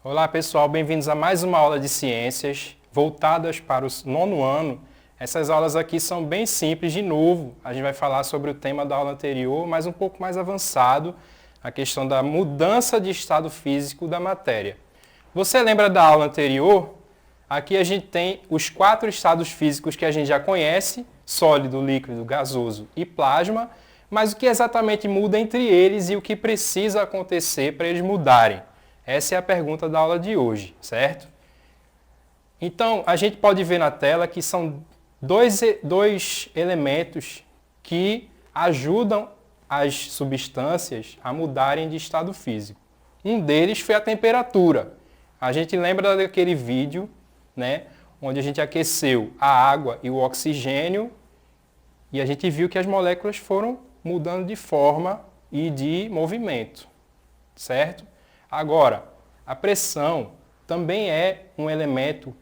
Olá pessoal, bem-vindos a mais uma aula de ciências voltadas para o nono ano. Essas aulas aqui são bem simples, de novo, a gente vai falar sobre o tema da aula anterior, mas um pouco mais avançado, a questão da mudança de estado físico da matéria. Você lembra da aula anterior? Aqui a gente tem os 4 estados físicos que a gente já conhece, sólido, líquido, gasoso e plasma, mas o que exatamente muda entre eles e o que precisa acontecer para eles mudarem? Essa é a pergunta da aula de hoje, certo? Então, a gente pode ver na tela que são dois elementos que ajudam as substâncias a mudarem de estado físico. Um deles foi a temperatura. A gente lembra daquele vídeo, né, onde a gente aqueceu a água e o oxigênio e a gente viu que as moléculas foram mudando de forma e de movimento, certo? Agora, a pressão também é um elemento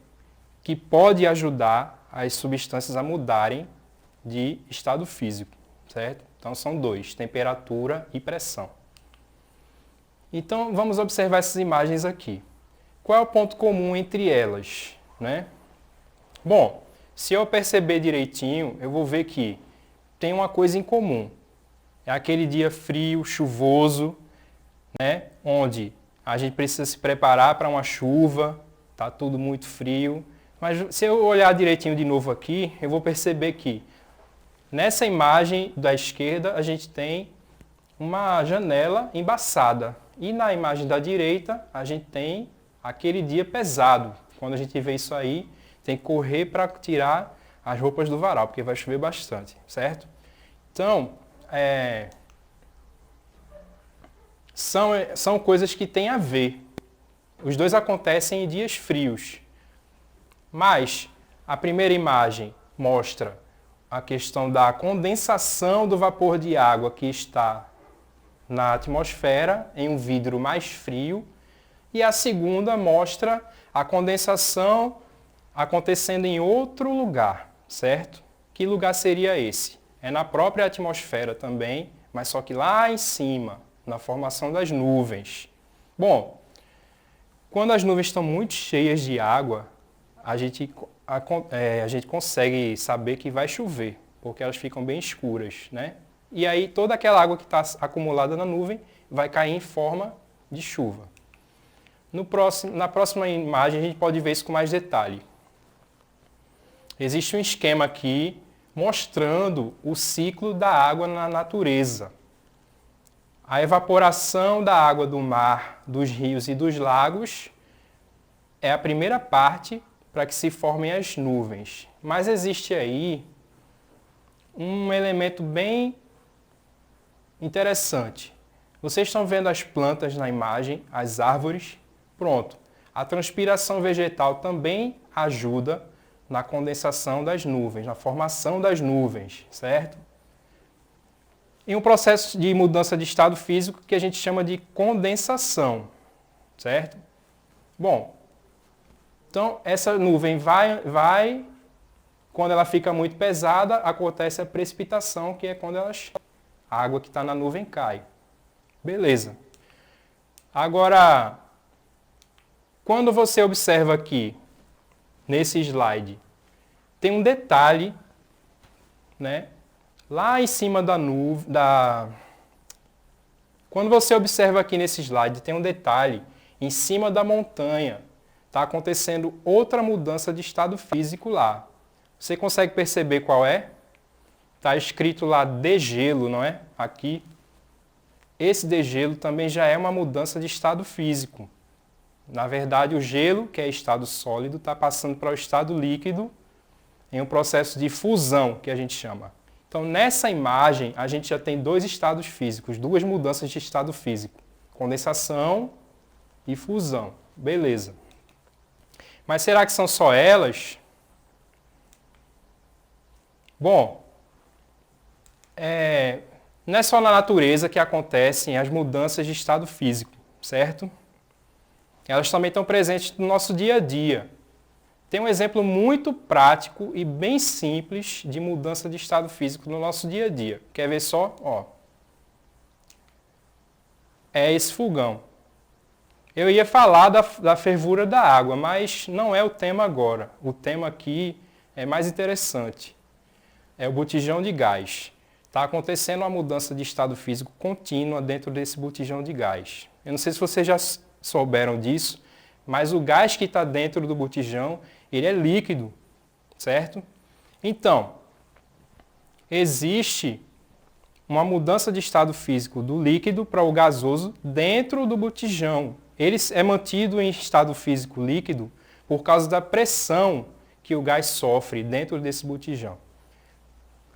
que pode ajudar as substâncias a mudarem de estado físico, certo? Então são dois, temperatura e pressão. Então vamos observar essas imagens aqui. Qual é o ponto comum entre elas, né? Bom, se eu perceber direitinho, eu vou ver que tem uma coisa em comum. É aquele dia frio, chuvoso, né? Onde a gente precisa se preparar para uma chuva, tá tudo muito frio. Mas se eu olhar direitinho de novo aqui, eu vou perceber que nessa imagem da esquerda a gente tem uma janela embaçada. E na imagem da direita a gente tem aquele dia pesado. Quando a gente vê isso aí, tem que correr para tirar as roupas do varal, porque vai chover bastante, certo? Então, são coisas que têm a ver. Os dois acontecem em dias frios. Mas a primeira imagem mostra a questão da condensação do vapor de água que está na atmosfera em um vidro mais frio. E a segunda mostra a condensação acontecendo em outro lugar, certo? Que lugar seria esse? É na própria atmosfera também, mas só que lá em cima, na formação das nuvens. Bom, quando as nuvens estão muito cheias de água, a gente consegue saber que vai chover, porque elas ficam bem escuras, né? E aí toda aquela água que está acumulada na nuvem vai cair em forma de chuva. Na próxima imagem a gente pode ver isso com mais detalhe. Existe um esquema aqui mostrando o ciclo da água na natureza. A evaporação da água do mar, dos rios e dos lagos é a primeira parte para que se formem as nuvens. Mas existe aí um elemento bem interessante. Vocês estão vendo as plantas na imagem, as árvores? Pronto. A transpiração vegetal também ajuda na condensação das nuvens, na formação das nuvens, certo? Em um processo de mudança de estado físico que a gente chama de condensação, certo? Bom, então essa nuvem vai, quando ela fica muito pesada, acontece a precipitação, que é quando a água que está na nuvem cai. Beleza. Agora, quando você observa aqui, nesse slide, tem um detalhe, né? Lá em cima da nuvem, quando você observa aqui nesse slide, tem um detalhe, em cima da montanha, está acontecendo outra mudança de estado físico lá. Você consegue perceber qual é? Está escrito lá degelo, não é? Aqui. Esse degelo também já é uma mudança de estado físico. Na verdade, o gelo, que é estado sólido, está passando para o estado líquido em um processo de fusão, que a gente chama. Então, nessa imagem, a gente já tem dois estados físicos, duas mudanças de estado físico. Condensação e fusão. Beleza. Mas será que são só elas? Bom, não é só na natureza que acontecem as mudanças de estado físico, certo? Elas também estão presentes no nosso dia a dia. Tem um exemplo muito prático e bem simples de mudança de estado físico no nosso dia a dia. Quer ver só? Ó. É esse fogão. Eu ia falar da fervura da água, mas não é o tema agora. O tema aqui é mais interessante. É o botijão de gás. Está acontecendo uma mudança de estado físico contínua dentro desse botijão de gás. Eu não sei se vocês já souberam disso, mas o gás que está dentro do botijão, ele é líquido, certo? Então, existe uma mudança de estado físico do líquido para o gasoso dentro do botijão. Ele é mantido em estado físico líquido por causa da pressão que o gás sofre dentro desse botijão.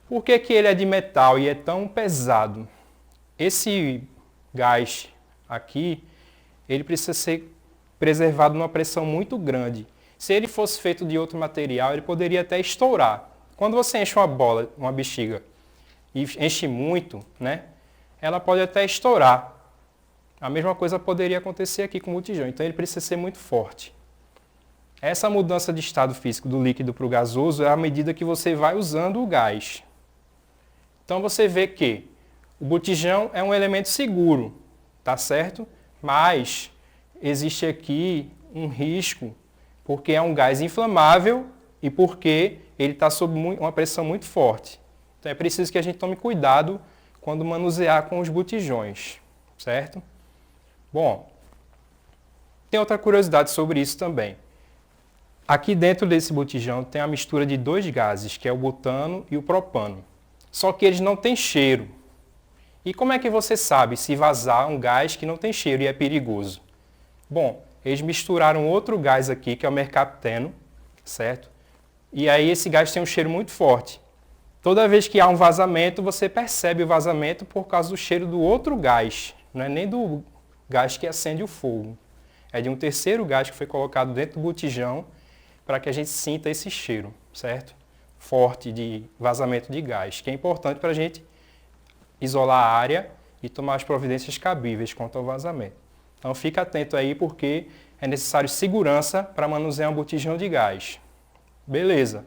Por que ele é de metal e é tão pesado? Esse gás aqui, ele precisa ser preservado numa pressão muito grande. Se ele fosse feito de outro material, ele poderia até estourar. Quando você enche uma bola, uma bexiga, e enche muito, né, ela pode até estourar. A mesma coisa poderia acontecer aqui com o botijão, então ele precisa ser muito forte. Essa mudança de estado físico do líquido para o gasoso é à medida que você vai usando o gás. Então você vê que o botijão é um elemento seguro, tá certo? Mas existe aqui um risco, porque é um gás inflamável e porque ele está sob uma pressão muito forte. Então é preciso que a gente tome cuidado quando manusear com os botijões, certo? Bom, tem outra curiosidade sobre isso também. Aqui dentro desse botijão tem a mistura de dois gases, que é o butano e o propano. Só que eles não têm cheiro. E como é que você sabe se vazar um gás que não tem cheiro e é perigoso? Bom, eles misturaram outro gás aqui, que é o mercapteno, certo? E aí esse gás tem um cheiro muito forte. Toda vez que há um vazamento, você percebe o vazamento por causa do cheiro do outro gás. Não é nem do gás que acende o fogo. É de um terceiro gás que foi colocado dentro do botijão para que a gente sinta esse cheiro, certo? Forte de vazamento de gás, que é importante para a gente isolar a área e tomar as providências cabíveis quanto ao vazamento. Então fica atento aí porque é necessário segurança para manusear um botijão de gás. Beleza.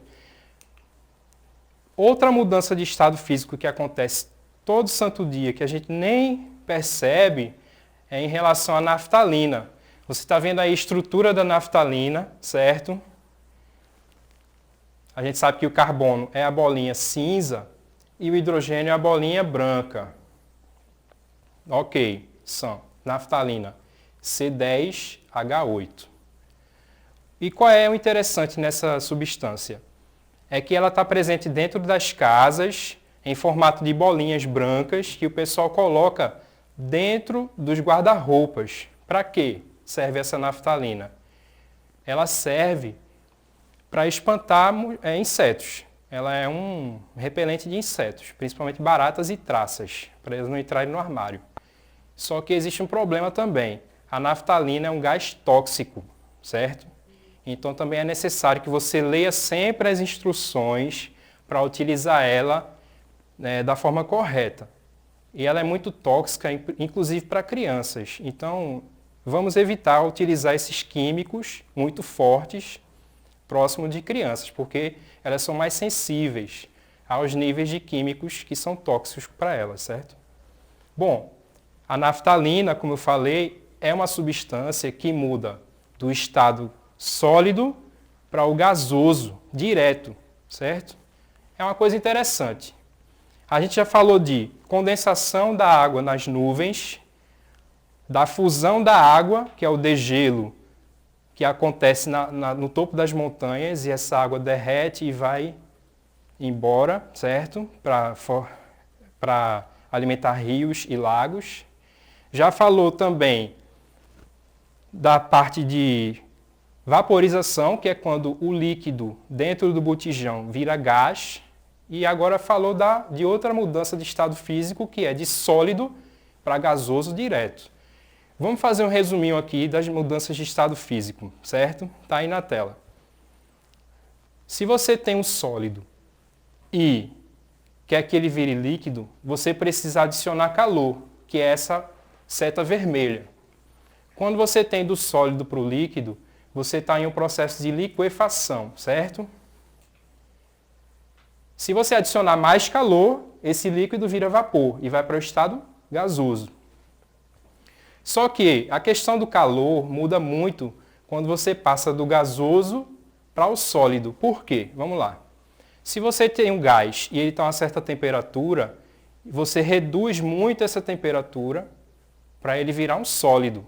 Outra mudança de estado físico que acontece todo santo dia, que a gente nem percebe, é em relação à naftalina. Você está vendo aí a estrutura da naftalina, certo? A gente sabe que o carbono é a bolinha cinza e o hidrogênio é a bolinha branca. Ok, são naftalina C10H8. E qual é o interessante nessa substância? É que ela está presente dentro das casas em formato de bolinhas brancas que o pessoal coloca dentro dos guarda-roupas. Para quê serve essa naftalina? Ela serve para espantar insetos. Ela é um repelente de insetos, principalmente baratas e traças, para eles não entrarem no armário. Só que existe um problema também. A naftalina é um gás tóxico, certo? Então também é necessário que você leia sempre as instruções para utilizar ela da forma correta. E ela é muito tóxica, inclusive para crianças. Então vamos evitar utilizar esses químicos muito fortes próximo de crianças, porque elas são mais sensíveis aos níveis de químicos que são tóxicos para elas, certo? Bom, a naftalina, como eu falei, é uma substância que muda do estado sólido para o gasoso, direto, certo? É uma coisa interessante. A gente já falou de condensação da água nas nuvens, da fusão da água, que é o degelo, que acontece no topo das montanhas, e essa água derrete e vai embora, certo? Para alimentar rios e lagos. Já falou também da parte de vaporização, que é quando o líquido dentro do botijão vira gás. E agora falou de outra mudança de estado físico, que é de sólido para gasoso direto. Vamos fazer um resuminho aqui das mudanças de estado físico, certo? Está aí na tela. Se você tem um sólido e quer que ele vire líquido, você precisa adicionar calor, que é essa seta vermelha. Quando você tem do sólido para o líquido, você está em um processo de liquefação, certo? Se você adicionar mais calor, esse líquido vira vapor e vai para o estado gasoso. Só que a questão do calor muda muito quando você passa do gasoso para o sólido. Por quê? Vamos lá. Se você tem um gás e ele está a uma certa temperatura, você reduz muito essa temperatura para ele virar um sólido.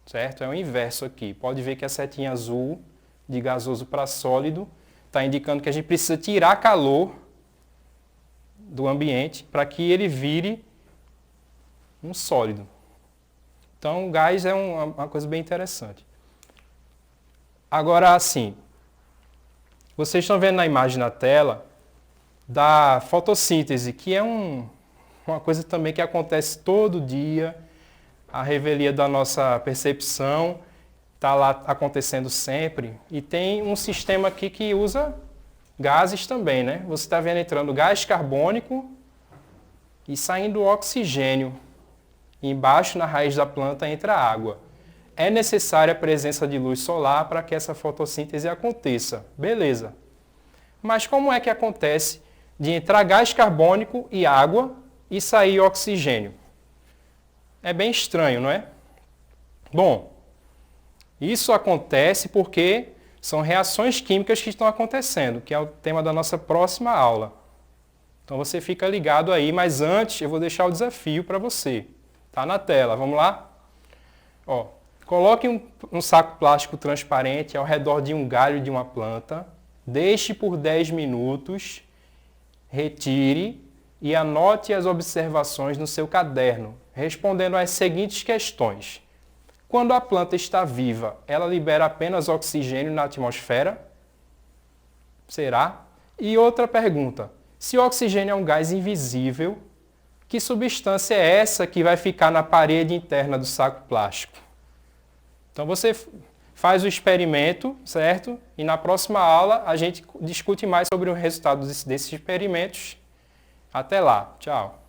Certo? É o inverso aqui. Pode ver que a setinha azul de gasoso para sólido está indicando que a gente precisa tirar calor do ambiente para que ele vire um sólido. Então, o gás é uma coisa bem interessante. Agora, assim, vocês estão vendo na imagem na tela da fotossíntese, que é uma coisa também que acontece todo dia, a revelia da nossa percepção está lá acontecendo sempre, e tem um sistema aqui que usa gases também, né? Você está vendo entrando gás carbônico e saindo oxigênio. Embaixo, na raiz da planta, entra água. É necessária a presença de luz solar para que essa fotossíntese aconteça. Beleza. Mas como é que acontece de entrar gás carbônico e água e sair oxigênio? É bem estranho, não é? Bom, isso acontece porque são reações químicas que estão acontecendo, que é o tema da nossa próxima aula. Então você fica ligado aí, mas antes eu vou deixar o desafio para você. Está na tela, vamos lá? Ó, coloque um saco plástico transparente ao redor de um galho de uma planta, deixe por 10 minutos, retire e anote as observações no seu caderno, respondendo às seguintes questões. Quando a planta está viva, ela libera apenas oxigênio na atmosfera? Será? E outra pergunta. Se o oxigênio é um gás invisível, que substância é essa que vai ficar na parede interna do saco plástico? Então você faz o experimento, certo? E na próxima aula a gente discute mais sobre o resultado desses experimentos. Até lá. Tchau.